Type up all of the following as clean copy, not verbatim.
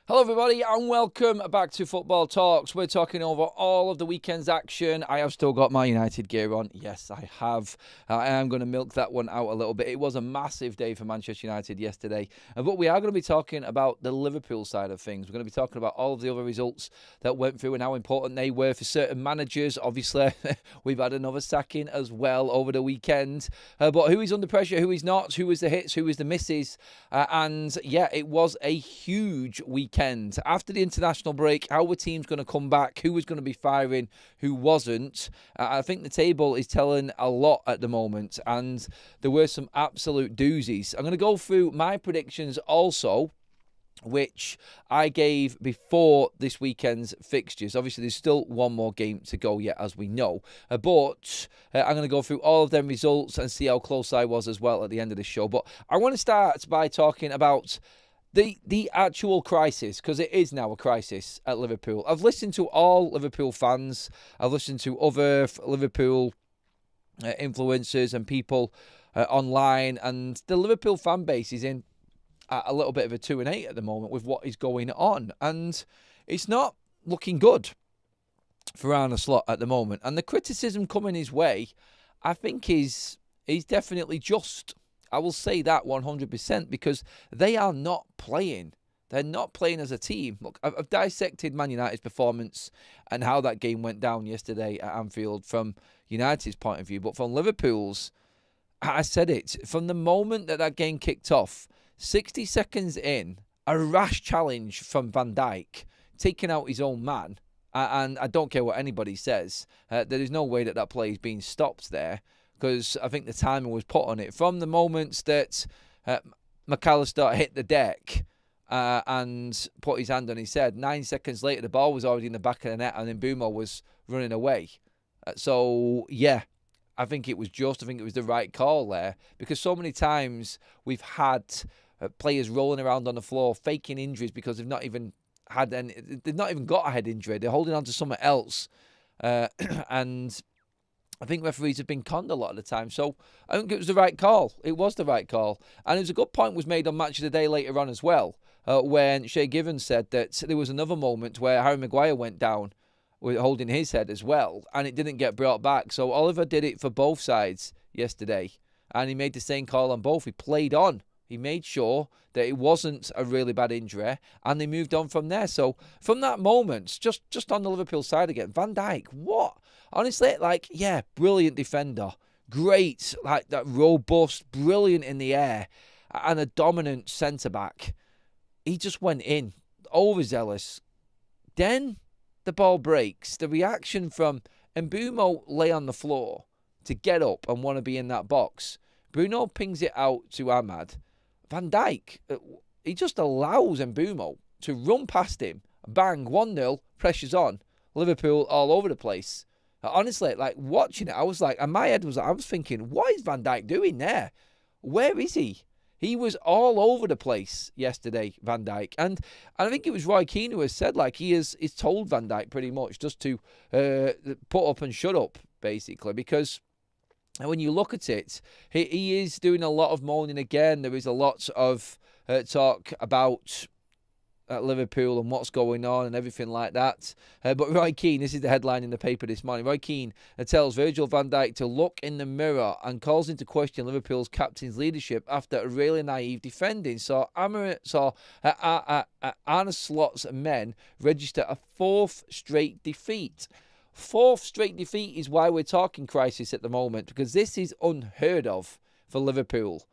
Hello everybody and welcome back to Football Talks. We're talking over all of the weekend's action. I have still got my United gear on. Yes, I have. I am going to milk that one out a little bit. It was a massive day for Manchester United yesterday. But we are going to be talking about the Liverpool side of things. We're going to be talking about all of the other results that went through and how important they were for certain managers. Obviously, we've had another sacking as well over the weekend. But who is under pressure, who is not, who was the hits, who was the misses. And yeah, it was a huge weekend. After the international break, how were teams going to come back? Who was going to be firing? Who wasn't? I think the table is telling a lot at the moment, and there were some absolute doozies. I'm going to go through my predictions also, which I gave before this weekend's fixtures. Obviously, there's still one more game to go yet, as we know. But I'm going to go through all of them results and see how close I was as well at the end of the show. But I want to start by talking about the actual crisis, because it is now a crisis at Liverpool. I've listened to all Liverpool fans. I've listened to other Liverpool influencers and people online, and the Liverpool fan base is in a little bit of a 2-8 at the moment with what is going on, and it's not looking good for Arne Slot at the moment. And the criticism coming his way, I think, is definitely just. I will say that 100%, because they are not playing. They're not playing as a team. Look, I've dissected Man United's performance and how that game went down yesterday at Anfield from United's point of view. But from Liverpool's, I said it, from the moment that game kicked off, 60 seconds in, a rash challenge from Van Dijk, taking out his own man. And I don't care what anybody says. There is no way that play is being stopped there, because I think the timing was put on it. From the moments that McAllister hit the deck and put his hand on his head, 9 seconds later, the ball was already in the back of the net and then Bumo was running away. So, yeah, I think it was the right call there, because so many times we've had players rolling around on the floor, faking injuries because they've not even got a head injury. They're holding on to something else. And I think referees have been conned a lot of the time. So I think it was the right call. It was the right call. And it was a good point was made on Match of the Day later on as well, when Shea Givens said that there was another moment where Harry Maguire went down with holding his head as well, and it didn't get brought back. So Oliver did it for both sides yesterday, and he made the same call on both. He played on. He made sure that it wasn't a really bad injury, and they moved on from there. So from that moment, just on the Liverpool side again, Van Dijk, what? Honestly, brilliant defender. Great, that robust, brilliant in the air, and a dominant centre-back. He just went in, overzealous. Then the ball breaks. The reaction from Mbumo lay on the floor to get up and want to be in that box. Bruno pings it out to Ahmad. Van Dijk, he just allows Mbumo to run past him. Bang, 1-0, pressure's on. Liverpool all over the place. Honestly, watching it, I was like, and my head was, I was thinking, what is Van Dijk doing there? Where is he? He was all over the place yesterday, Van Dijk. And I think it was Roy Keane who has said, he's told Van Dijk pretty much just to put up and shut up, basically, because when you look at it, he is doing a lot of moaning again. There is a lot of talk about Liverpool and what's going on and everything like that. But Roy Keane, this is the headline in the paper this morning, Roy Keane tells Virgil van Dijk to look in the mirror and calls into question Liverpool's captain's leadership after a really naive defending. So Arne Slot's men register a fourth straight defeat. Fourth straight defeat is why we're talking crisis at the moment, because this is unheard of for Liverpool.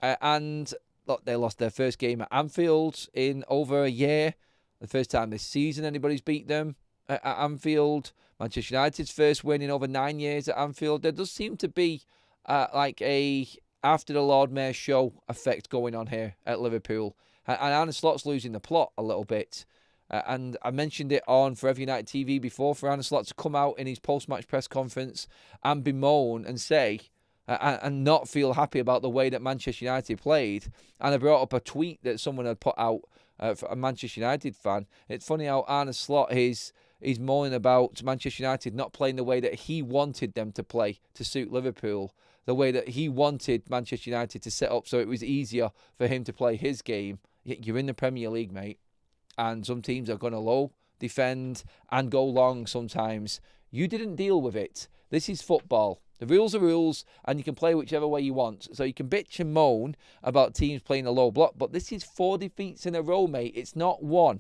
And look, they lost their first game at Anfield in over a year. The first time this season anybody's beat them at Anfield. Manchester United's first win in over 9 years at Anfield. There does seem to be a after the Lord Mayor show effect going on here at Liverpool. And Arne Slot's losing the plot a little bit. And I mentioned it on Forever United TV before, for Arne Slot to come out in his post-match press conference and bemoan and say and not feel happy about the way that Manchester United played. And I brought up a tweet that someone had put out for a Manchester United fan. It's funny how Arne Slot is moaning about Manchester United not playing the way that he wanted them to play to suit Liverpool, the way that he wanted Manchester United to set up so it was easier for him to play his game. You're in the Premier League, mate. And some teams are going to low defend and go long sometimes. You didn't deal with it. This is football. The rules are rules, and you can play whichever way you want. So you can bitch and moan about teams playing a low block, but this is 4 defeats in a row, mate. It's not one.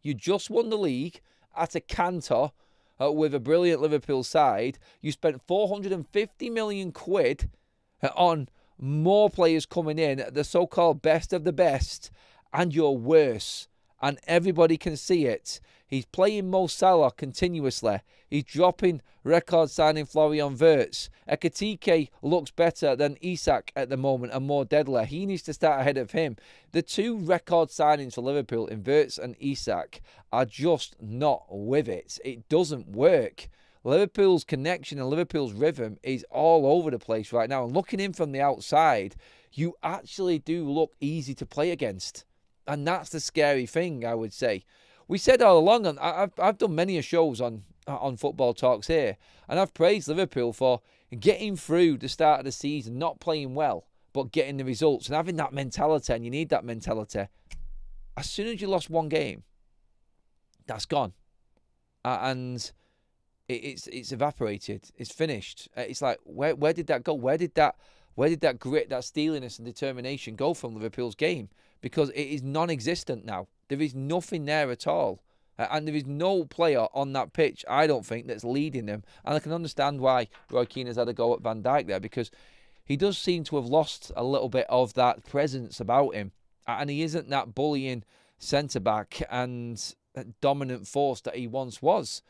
You just won the league at a canter with a brilliant Liverpool side. You spent 450 million quid on more players coming in, the so-called best of the best, and you're worse. And everybody can see it. He's playing Mo Salah continuously. He's dropping record signing Florian Wirtz. Ekitike looks better than Isak at the moment and more deadly. He needs to start ahead of him. The 2 record signings for Liverpool in Wirtz and Isak are just not with it. It doesn't work. Liverpool's connection and Liverpool's rhythm is all over the place right now. And looking in from the outside, you actually do look easy to play against. And that's the scary thing, I would say. We said all along, and I've done many shows on Football Talks here, and I've praised Liverpool for getting through the start of the season, not playing well, but getting the results and having that mentality, and you need that mentality. As soon as you lost one game, that's gone. And it's evaporated. It's finished. It's like, where did that go? Where did that grit, that steeliness and determination go from Liverpool's game? Because it is non-existent now. There is nothing there at all. And there is no player on that pitch, I don't think, that's leading them. And I can understand why Roy Keane has had a go at Van Dijk there, because he does seem to have lost a little bit of that presence about him. And he isn't that bullying centre-back and dominant force that he once was.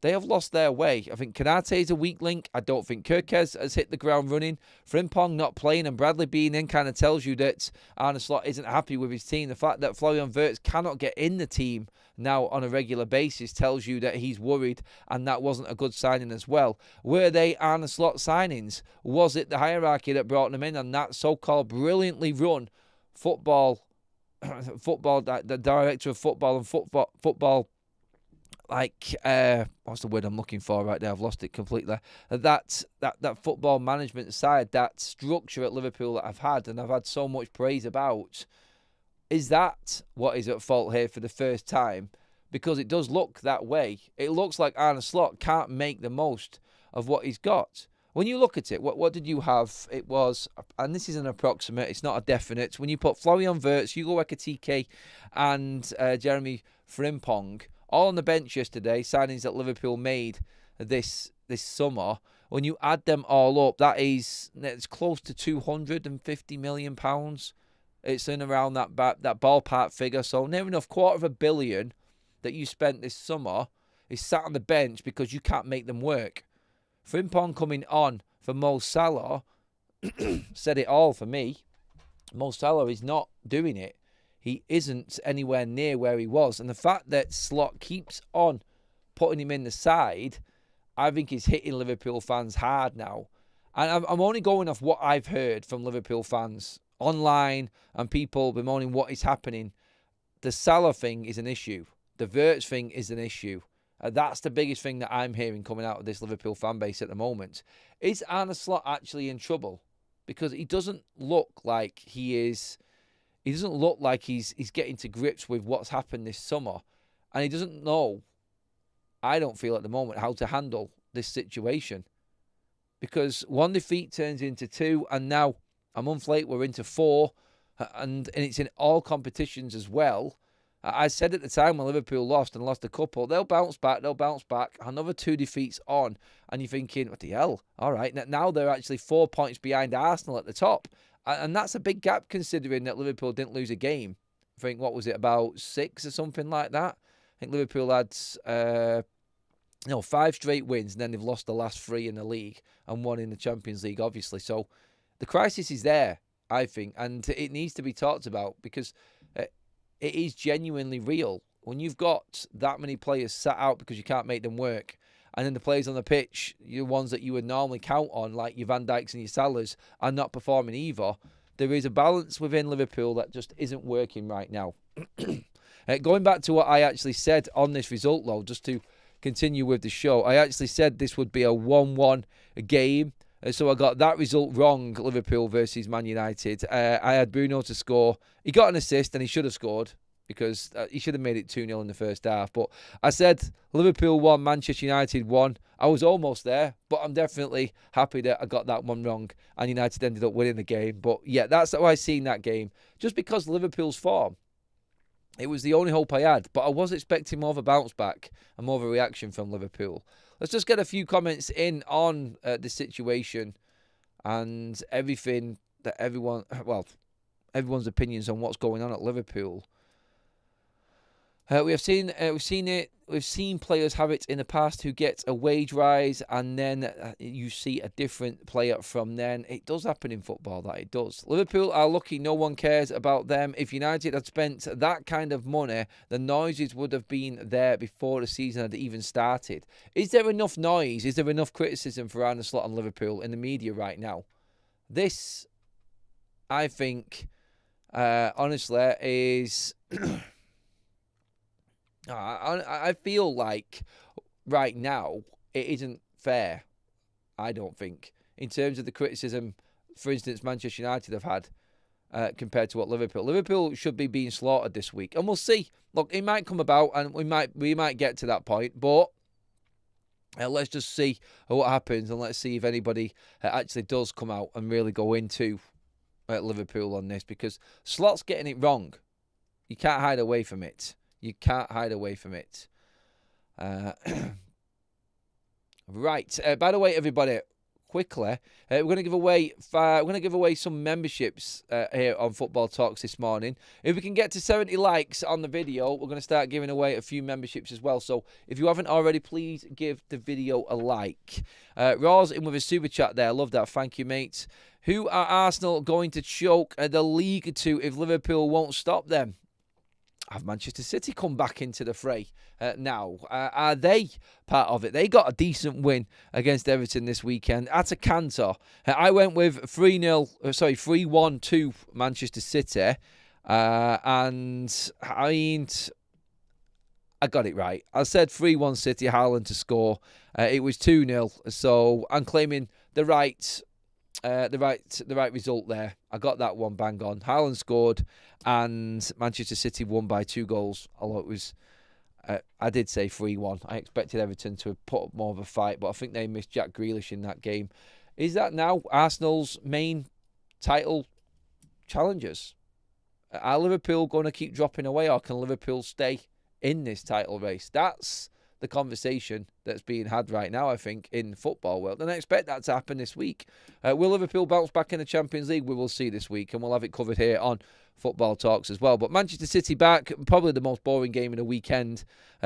They have lost their way. I think Konate is a weak link. I don't think Kirkez has hit the ground running. Frimpong not playing and Bradley being in kind of tells you that Arne Slot isn't happy with his team. The fact that Florian Wirtz cannot get in the team now on a regular basis tells you that he's worried, and that wasn't a good signing as well. Were they Arne Slot signings? Was it the hierarchy that brought them in and that so-called brilliantly run the director of football and football what's the word I'm looking for right there? I've lost it completely. That football management side, that structure at Liverpool that I've had and I've had so much praise about, is that what is at fault here for the first time? Because it does look that way. It looks like Arne Slot can't make the most of what he's got. When you look at it, what did you have? It was, and this is an approximate, it's not a definite. When you put Florian Wirtz, Hugo Ekitike and Jeremy Frimpong all on the bench yesterday, signings that Liverpool made this summer. When you add them all up, it's close to £250 million. It's in around that ballpark figure. So near enough £250 million that you spent this summer is sat on the bench because you can't make them work. Frimpong coming on for Mo Salah said it all for me. Mo Salah is not doing it. He isn't anywhere near where he was. And the fact that Slot keeps on putting him in the side, I think is hitting Liverpool fans hard now. And I'm only going off what I've heard from Liverpool fans online and people bemoaning what is happening. The Salah thing is an issue. The Wirtz thing is an issue. That's the biggest thing that I'm hearing coming out of this Liverpool fan base at the moment. Is Arne Slot actually in trouble? Because he doesn't look like he is... He doesn't look like he's getting to grips with what's happened this summer. And he doesn't know, I don't feel at the moment, how to handle this situation. Because one defeat turns into 2, and now a month later we're into 4, and it's in all competitions as well. I said at the time when Liverpool lost a couple, they'll bounce back. Another 2 defeats on, and you're thinking, what the hell? All right, now they're actually 4 points behind Arsenal at the top. And that's a big gap considering that Liverpool didn't lose a game. I think, what was it, about 6 or something like that? I think Liverpool had 5 straight wins, and then they've lost the last 3 in the league and 1 in the Champions League, obviously. So the crisis is there, I think, and it needs to be talked about because it is genuinely real. When you've got that many players sat out because you can't make them work, and then the players on the pitch, the ones that you would normally count on, like your Van Dijks and your Salahs, are not performing either. There is a balance within Liverpool that just isn't working right now. Going back to what I actually said on this result, though, just to continue with the show, I actually said this would be a 1-1 game. So I got that result wrong, Liverpool versus Man United. I had Bruno to score. He got an assist and he should have scored. because he should have made it 2-0 in the first half. But I said Liverpool won, Manchester United won. I was almost there, but I'm definitely happy that I got that one wrong and United ended up winning the game. But yeah, that's how I seen that game. Just because Liverpool's form, it was the only hope I had. But I was expecting more of a bounce back and more of a reaction from Liverpool. Let's just get a few comments in on the situation and everything that everyone's opinions on what's going on at Liverpool. We've seen players have it in the past who get a wage rise and then you see a different player from then. It does happen in football, that it does. Liverpool are lucky no one cares about them. If United had spent that kind of money, the noises would have been there before the season had even started. Is there enough noise? Is there enough criticism for Arne Slot on Liverpool in the media right now? This, I think, honestly, is... I feel like right now it isn't fair, I don't think, in terms of the criticism, for instance, Manchester United have had compared to what Liverpool should be being slaughtered this week. And we'll see. Look, it might come about and we might get to that point, but let's just see what happens and let's see if anybody actually does come out and really go into Liverpool on this, because Slot's getting it wrong. You can't hide away from it. You can't hide away from it. Right. By the way, everybody, quickly, we're going to give away some memberships here on Football Talks this morning. If we can get to 70 likes on the video, we're going to start giving away a few memberships as well. So if you haven't already, please give the video a like. Raw's in with a super chat there. I love that. Thank you, mate. Who are Arsenal going to choke the league to if Liverpool won't stop them? Have Manchester City come back into the fray now? Are they part of it? They got a decent win against Everton this weekend at a canter. I went with 3-1 to Manchester City. And I got it right. I said 3-1 City, Haaland to score. It was 2-0. So I'm claiming the right result there. I got that one bang on. Haaland scored and Manchester City won by 2 goals. Although it was, I did say 3-1. I expected Everton to have put up more of a fight, but I think they missed Jack Grealish in that game. Is that now Arsenal's main title challengers? Are Liverpool going to keep dropping away, or can Liverpool stay in this title race? That's the conversation that's being had right now, I think, in the football world. And I expect that to happen this week. Will Liverpool bounce back in the Champions League? We will see this week, and we'll have it covered here on Football Talks as well. But Manchester City back, probably the most boring game of the weekend.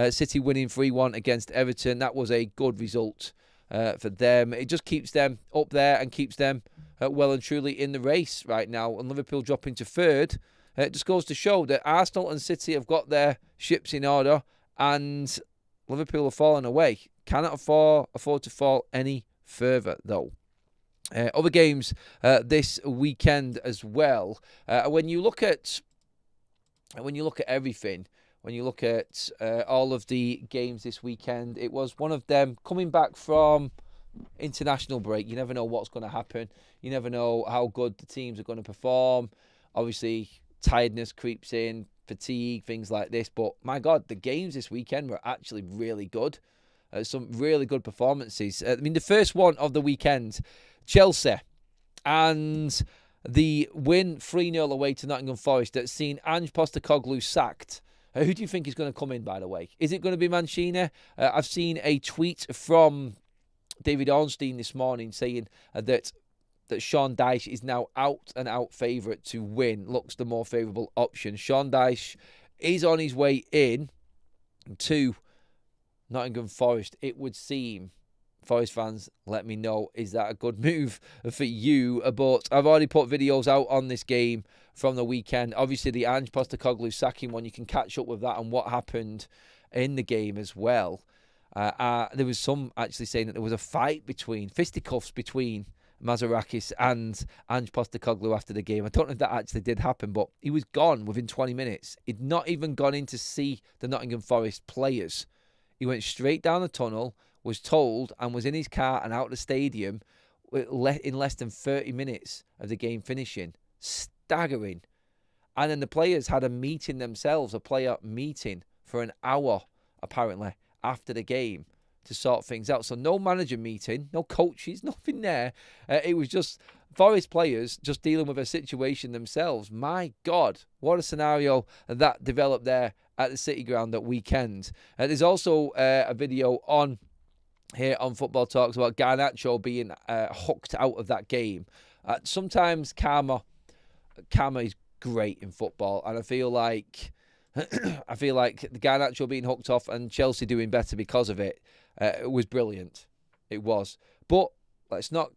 City winning 3-1 against Everton. That was a good result for them. It just keeps them up there and keeps them well and truly in the race right now. And Liverpool dropping to third. It just goes to show that Arsenal and City have got their ships in order, and Liverpool have fallen away. Cannot afford to fall any further, though. Other games this weekend as well. When you look at everything, when you look at all of the games this weekend, it was one of them coming back from international break. You never know what's going to happen. You never know how good the teams are going to perform. Obviously, tiredness creeps in, fatigue, things like this. But my God, the games this weekend were actually really good. Some really good performances. I mean, the first one of the weekend, Chelsea, and the win 3-0 away to Nottingham Forest that's seen Ange Postecoglou sacked. Who do you think is going to come in, by the way? Is it going to be Mancini? I've seen a tweet from David Ornstein this morning saying that Sean Dyche is now out-and-out favourite to win. Looks the more favourable option. Sean Dyche is on his way in to Nottingham Forest. It would seem. Forest fans, let me know, is that a good move for you? But I've already put videos out on this game from the weekend. Obviously, the Ange Postecoglou sacking one, you can catch up with that and what happened in the game as well. There was some actually saying that there was a fight fisticuffs between Mazarakis and Ange Postecoglou after the game. I don't know if that actually did happen, but he was gone within 20 minutes. He'd not even gone in to see the Nottingham Forest players. He went straight down the tunnel, was told, and was in his car and out of the stadium in less than 30 minutes of the game finishing. Staggering. And then the players had a meeting themselves, a player meeting for an hour, apparently, after the game to sort things out. So no manager meeting, no coaches, nothing there. It was just Forest players just dealing with a situation themselves. My God, what a scenario that developed there at the City Ground that weekend. There's also a video on here on Football Talks about Garnacho being hooked out of that game. Sometimes karma is great in football, and I feel like the Garnacho being hooked off and Chelsea doing better because of it, it was brilliant. It was. But let's not.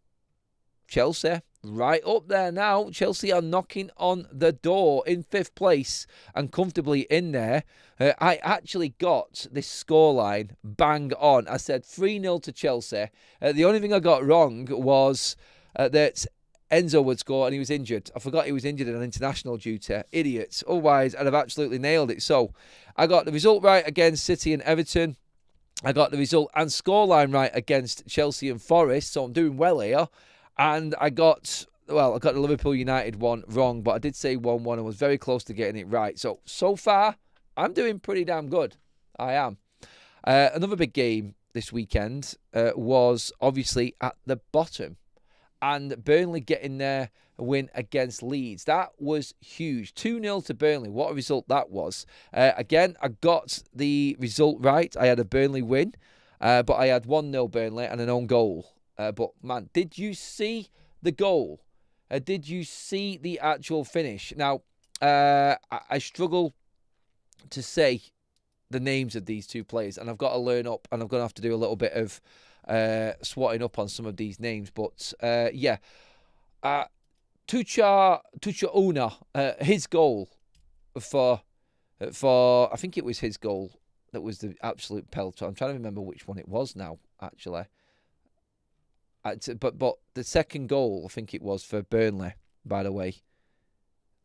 Chelsea right up there now. Chelsea are knocking on the door in 5th place and comfortably in there. I actually got this scoreline bang on. I said 3-0 to Chelsea. The only thing I got wrong was that Enzo would score and he was injured. I forgot he was injured on international duty. Idiots. Otherwise, I'd have absolutely nailed it. So I got the result right against City and Everton. I got the result and scoreline right against Chelsea and Forest. So I'm doing well here. And I got the Liverpool United one wrong, but I did say 1-1 and was very close to getting it right. So far, I'm doing pretty damn good. I am. Another big game this weekend was obviously at the bottom. And Burnley getting their win against Leeds. That was huge. 2-0 to Burnley. What a result that was. Again, I got the result right. I had a Burnley win, but I had 1-0 Burnley and an own goal. But, man, did you see the goal? Did you see the actual finish? Now, I struggle to say the names of these two players, and I've got to learn up, and I'm going to have to do a little bit of swatting up on some of these names. But, Tucha his goal for I think it was his goal that was the absolute pelter. I'm trying to remember which one it was now, actually. But the second goal, I think it was for Burnley, by the way.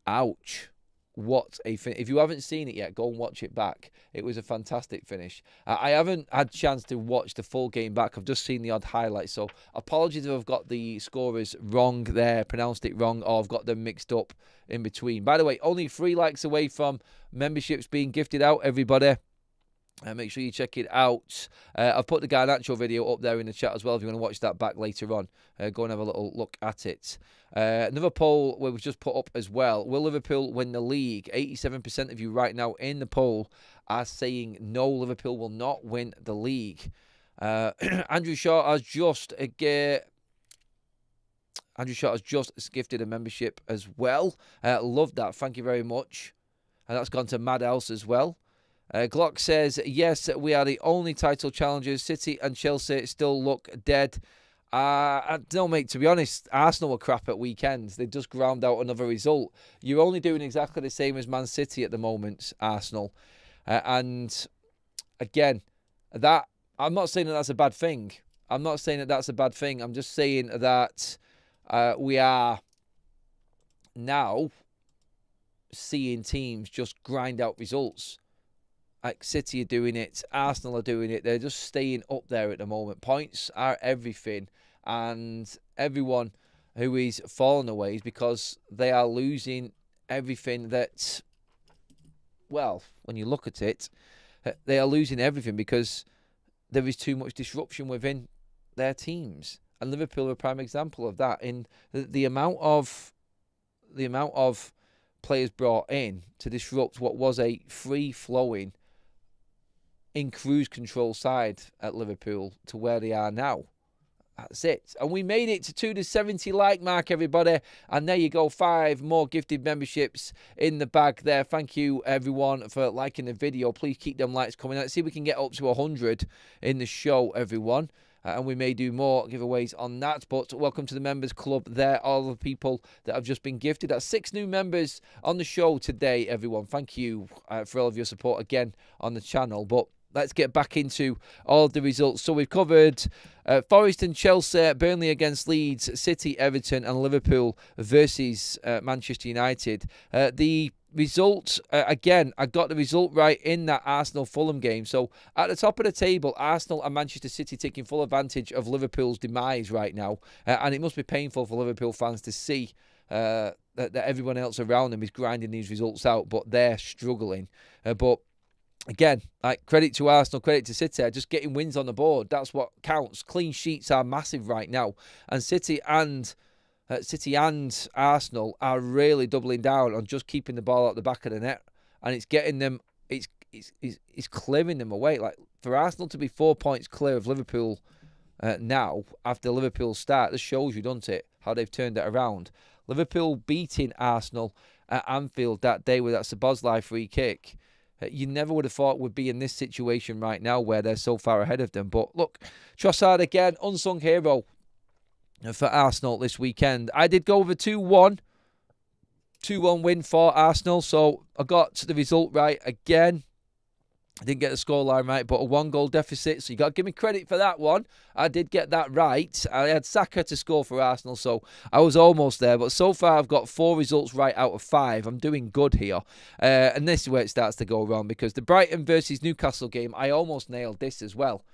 Ouch. What a finish. If you haven't seen it yet, go and watch it back. It was a fantastic finish. I haven't had a chance to watch the full game back. I've just seen the odd highlights. So apologies if I've got the scorers wrong there, pronounced it wrong, or I've got them mixed up in between. By the way, only 3 likes away from memberships being gifted out, everybody. Make sure you check it out. I've put the Garnacho video up there in the chat as well if you want to watch that back later on. Go and have a little look at it. Another poll we've just put up as well. Will Liverpool win the league? 87% of you right now in the poll are saying no, Liverpool will not win the league. Andrew Shaw has just gifted a membership as well. Love that. Thank you very much. And that's gone to Madhouse as well. Glock says, yes, we are the only title challengers. City and Chelsea still look dead. I don't, mate, to be honest, Arsenal were crap at weekends. They just ground out another result. You're only doing exactly the same as Man City at the moment, Arsenal. And again, that I'm not saying that that's a bad thing. I'm just saying that we are now seeing teams just grind out results. Like City are doing it, Arsenal are doing it. They're just staying up there at the moment. Points are everything. And everyone who is falling away is because they are losing everything that, well, when you look at it, they are losing everything because there is too much disruption within their teams. And Liverpool are a prime example of that. In the amount of players brought in to disrupt what was a free-flowing, in cruise control side at Liverpool to where they are now. That's it. And we made it to the 70 like mark, everybody. And there you go, 5 more gifted memberships in the bag there. Thank you, everyone, for liking the video. Please keep them likes coming. Let's see if we can get up to 100 in the show, everyone. And we may do more giveaways on that. But welcome to the members club there. All the people that have just been gifted. That's 6 new members on the show today, everyone. Thank you for all of your support again on the channel. But let's get back into all of the results. So we've covered Forest and Chelsea, Burnley against Leeds, City, Everton, and Liverpool versus Manchester United. The result, again, I got the result right in that Arsenal-Fulham game. So at the top of the table, Arsenal and Manchester City taking full advantage of Liverpool's demise right now. And it must be painful for Liverpool fans to see that everyone else around them is grinding these results out, but they're struggling. But again, like, credit to Arsenal, credit to City, just getting wins on the board. That's what counts. Clean sheets are massive right now, and City and Arsenal are really doubling down on just keeping the ball out the back of the net, and it's getting them. It's clearing them away. Like, for Arsenal to be 4 points clear of Liverpool now after Liverpool's start, this shows you, doesn't it, how they've turned it around. Liverpool beating Arsenal at Anfield that day with that Szoboszlai free kick. You never would have thought would be in this situation right now where they're so far ahead of them. But look, Trossard again, unsung hero for Arsenal this weekend. I did go with a 2-1 win for Arsenal, so I got the result right again. I didn't get the scoreline right, but a 1-goal deficit, so you got to give me credit for that one. I did get that right. I had Saka to score for Arsenal, so I was almost there. But so far, I've got 4 results right out of 5. I'm doing good here. And this is where it starts to go wrong, because the Brighton versus Newcastle game, I almost nailed this as well.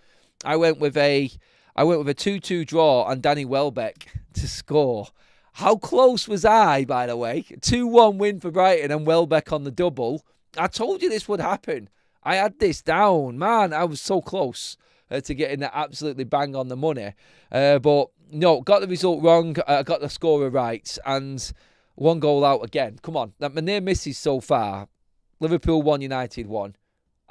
I went with a 2-2 draw and Danny Welbeck to score. How close was I, by the way? 2-1 win for Brighton and Welbeck on the double. I told you this would happen. I had this down. Man, I was so close to getting that absolutely bang on the money. But no, got the result wrong. Got the scorer right. And 1 goal out again. Come on. My near misses so far. Liverpool 1, United 1.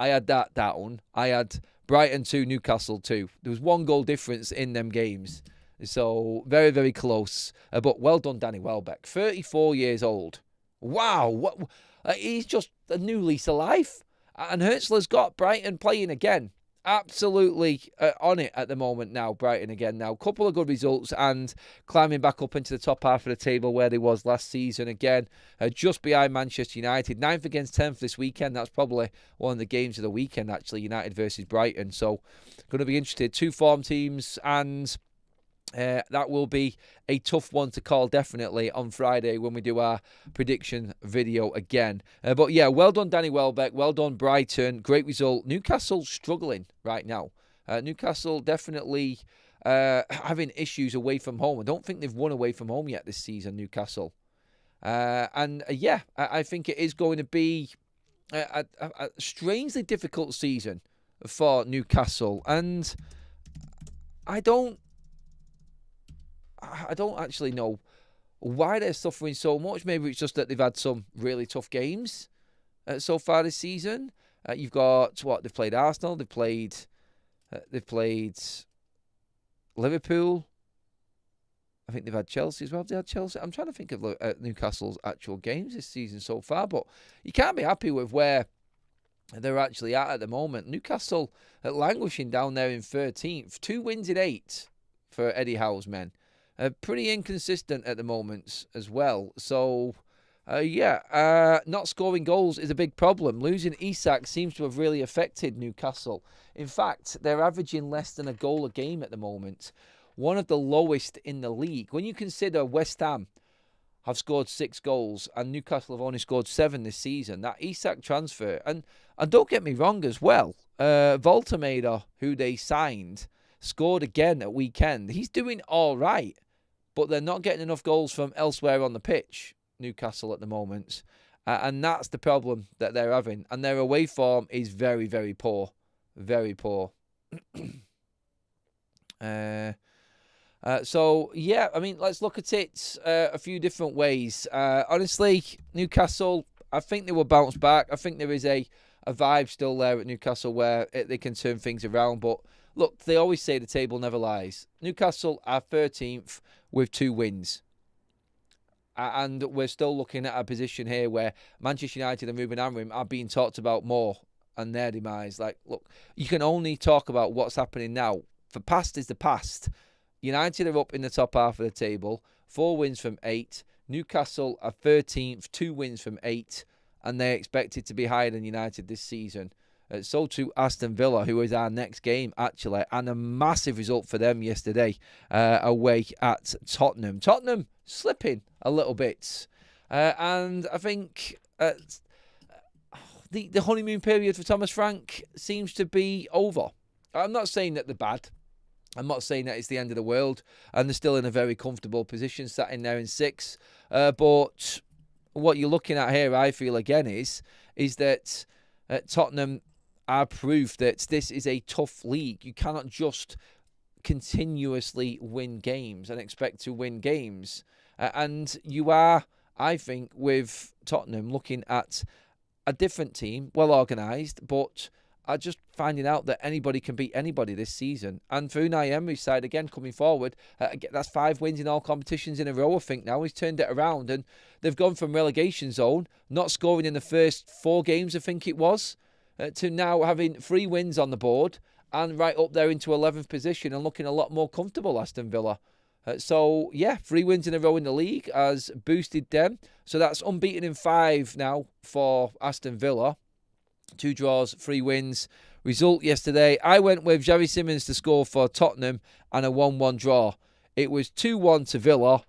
I had that down. I had Brighton 2, Newcastle 2. There was 1 goal difference in them games. So very, very close. But well done, Danny Welbeck. 34 years old. Wow. He's just a new lease of life. And Hurtzler's got Brighton playing again. Absolutely on it at the moment now, Brighton again now. Couple of good results and climbing back up into the top half of the table where they was last season again. Just behind Manchester United. 9th against 10th this weekend. That's probably one of the games of the weekend, actually, United versus Brighton. So, going to be interested. 2 form teams, and that will be a tough one to call, definitely, on Friday when we do our prediction video again. But yeah, well done, Danny Welbeck. Well done, Brighton. Great result. Newcastle struggling right now. Newcastle definitely having issues away from home. I don't think they've won away from home yet this season, Newcastle. Yeah, I think it is going to be a strangely difficult season for Newcastle. And I don't actually know why they're suffering so much. Maybe it's just that they've had some really tough games so far this season. You've got they've played Arsenal, they've played Liverpool. I think they've had Chelsea as well. Have they had Chelsea? I'm trying to think of Newcastle's actual games this season so far, but you can't be happy with where they're actually at the moment. Newcastle languishing down there in 13th. 2 wins in 8 for Eddie Howe's men. Pretty inconsistent at the moment as well. So, not scoring goals is a big problem. Losing Isak seems to have really affected Newcastle. In fact, they're averaging less than a goal a game at the moment. One of the lowest in the league. When you consider West Ham have scored 6 goals and Newcastle have only scored 7 this season, that Isak transfer, and don't get me wrong as well, Voltemade, who they signed, scored again at weekend. He's doing all right, but they're not getting enough goals from elsewhere on the pitch, Newcastle, at the moment. And that's the problem that they're having. And their away form is very, very poor. Very poor. So, yeah, I mean, let's look at it a few different ways. Honestly, Newcastle, I think they will bounce back. I think there is a vibe still there at Newcastle where they can turn things around. But look, they always say the table never lies. Newcastle are 13th with 2 wins. And we're still looking at a position here where Manchester United and Ruben Amorim are being talked about more and their demise. Like, look, you can only talk about what's happening now. The past is the past. United are up in the top half of the table. 4 wins from 8. Newcastle are 13th, 2 wins from 8. And they're expected to be higher than United this season. So too Aston Villa, who is our next game, actually. And a massive result for them yesterday away at Tottenham. Tottenham slipping a little bit. And I think the honeymoon period for Thomas Frank seems to be over. I'm not saying that they're bad. I'm not saying that it's the end of the world, and they're still in a very comfortable position, sat in there in 6th. But what you're looking at here, I feel, again, is that Tottenham are proof that this is a tough league. You cannot just continuously win games and expect to win games. And you are, I think, with Tottenham, looking at a different team, well organised, but are just finding out that anybody can beat anybody this season. And for Unai Emery's side, again, coming forward, that's 5 wins in all competitions in a row, I think now. He's turned it around, and they've gone from relegation zone, not scoring in the first 4 games, I think it was, to now having 3 wins on the board and right up there into 11th position and looking a lot more comfortable, Aston Villa. So, yeah, 3 wins in a row in the league has boosted them. So that's unbeaten in 5 now for Aston Villa. 2 draws, 3 wins. Result yesterday, I went with Xavi Simons to score for Tottenham and a 1-1 draw. It was 2-1 to Villa,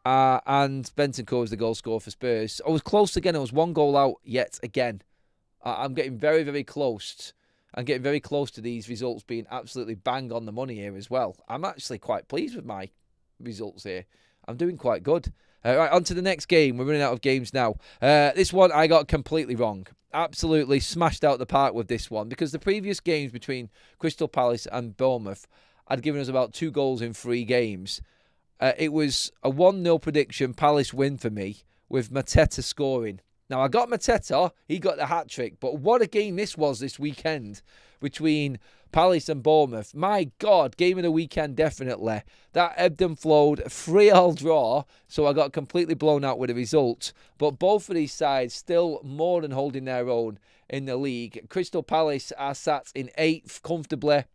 and Bentancur was the goal scorer for Spurs. I was close again. I was 1 goal out yet again. I'm getting very, very close. I'm getting very close to these results being absolutely bang on the money here as well. I'm actually quite pleased with my results here. I'm doing quite good. Right, on to the next game. We're running out of games now. This one I got completely wrong. Absolutely smashed out the park with this one, because the previous games between Crystal Palace and Bournemouth had given us about 2 goals in 3 games. It was a 1-0 prediction Palace win for me, with Mateta scoring. Now, I got Mateta, he got the hat-trick, but what a game this was this weekend between Palace and Bournemouth. My God, game of the weekend, definitely. That ebbed and flowed, 3-3 draw, so I got completely blown out with the result. But both of these sides still more than holding their own in the league. Crystal Palace are sat in 8th comfortably,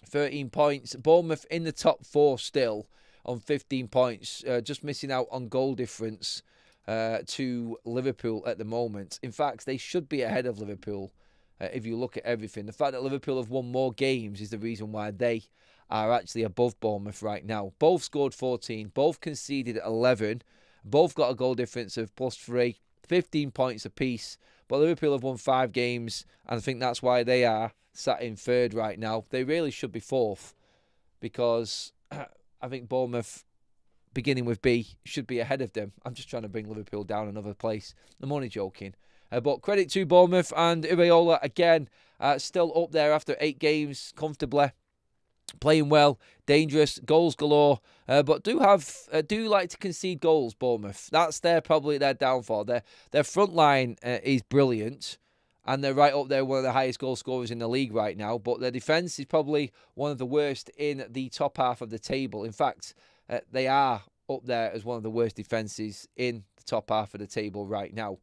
13 points. Bournemouth in the top 4 still on 15 points, just missing out on goal difference to Liverpool at the moment. In fact, they should be ahead of Liverpool if you look at everything. The fact that Liverpool have won more games is the reason why they are actually above Bournemouth right now. Both scored 14, both conceded 11, both got a goal difference of +3, 15 points apiece. But Liverpool have won 5 games, and I think that's why they are sat in 3rd right now. They really should be 4th, because I think Bournemouth, beginning with B, should be ahead of them. I'm just trying to bring Liverpool down another place. I'm only joking. But credit to Bournemouth, and Iraola, again, still up there after 8 games comfortably. Playing well, dangerous, goals galore, but do like to concede goals, Bournemouth. That's probably their downfall. Their front line is brilliant, and they're right up there, one of the highest goal scorers in the league right now. But their defence is probably one of the worst in the top half of the table. In fact, they are up there as one of the worst defences in the top half of the table right now.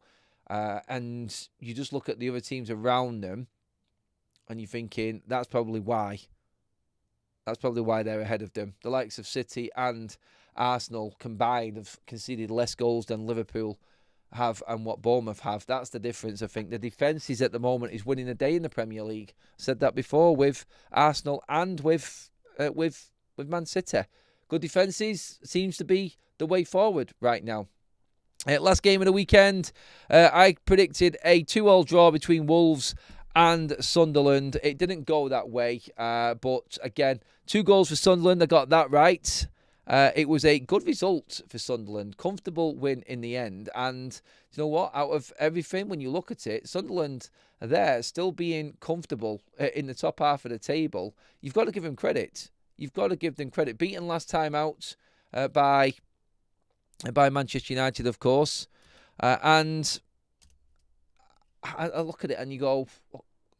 And you just look at the other teams around them, and you're thinking, that's probably why. That's probably why they're ahead of them. The likes of City and Arsenal combined have conceded less goals than Liverpool have and what Bournemouth have. That's the difference, I think. The defences at the moment is winning the day in the Premier League. I said that before with Arsenal and with Man City. Good defences seems to be the way forward right now. Last game of the weekend, I predicted a 2-2 draw between Wolves and Sunderland. It didn't go that way, but again, 2 goals for Sunderland. I got that right. It was a good result for Sunderland. Comfortable win in the end. And you know what? Out of everything, when you look at it, Sunderland are there still being comfortable in the top half of the table. You've got to give them credit. You've got to give them credit. Beaten last time out by Manchester United, of course. And I look at it and you go,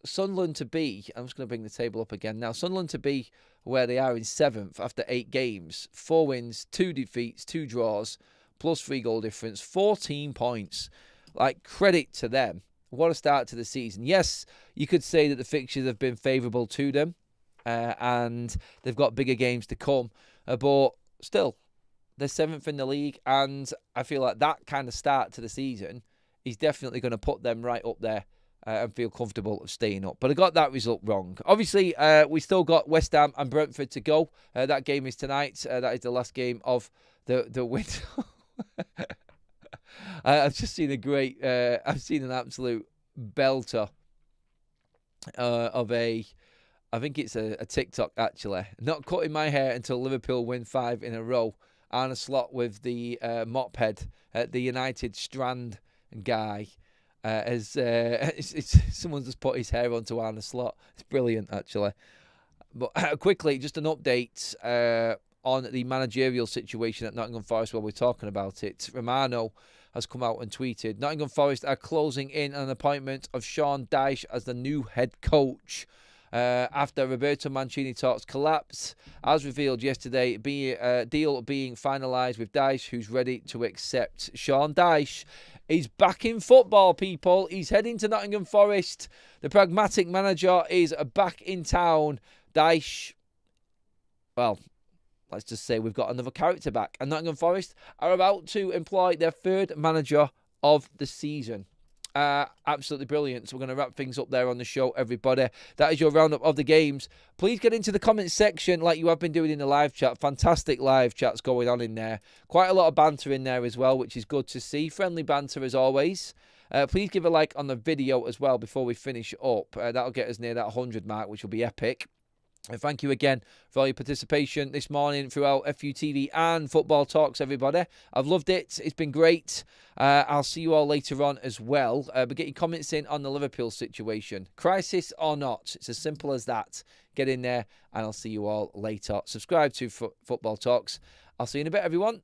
Sunderland to be, I'm just going to bring the table up again now. Sunderland to be where they are in 7th after 8 games. 4 wins, 2 defeats, 2 draws, +3 goal difference, 14 points. Like, credit to them. What a start to the season. Yes, you could say that the fixtures have been favourable to them, and they've got bigger games to come. But still, they're 7th in the league, and I feel like that kind of start to the season is definitely going to put them right up there and feel comfortable of staying up. But I got that result wrong. Obviously, we still got West Ham and Brentford to go. That game is tonight. That is the last game of the winter. I've just seen I've seen an absolute belter of a I think it's a TikTok, actually. Not cutting my hair until Liverpool win 5 in a row. Arne Slot with the mop head, the United Strand guy. Someone's just put his hair onto Arne Slot. It's brilliant, actually. But quickly, just an update on the managerial situation at Nottingham Forest while we're talking about it. Romano has come out and tweeted, Nottingham Forest are closing in on an appointment of Sean Dyche as the new head coach. After Roberto Mancini talks collapse, as revealed yesterday, deal being finalised with Dyche, who's ready to accept. Sean Dyche is back in football, people. He's heading to Nottingham Forest. The pragmatic manager is back in town. Dyche, well, let's just say we've got another character back. And Nottingham Forest are about to employ their third manager of the season. Absolutely brilliant. So we're going to wrap things up there on the show, everybody. That is your roundup of the games. Please get into the comments section like you have been doing in the live chat. Fantastic live chats going on in there. Quite a lot of banter in there as well, which is good to see. Friendly banter as always. Please give a like on the video as well before we finish up. That'll get us near that 100 mark, which will be epic. And thank you again for all your participation this morning throughout FUTV and Football Talks, everybody. I've loved it. It's been great. I'll see you all later on as well. But get your comments in on the Liverpool situation. Crisis or not. It's as simple as that. Get in there and I'll see you all later. Subscribe to Football Talks. I'll see you in a bit, everyone.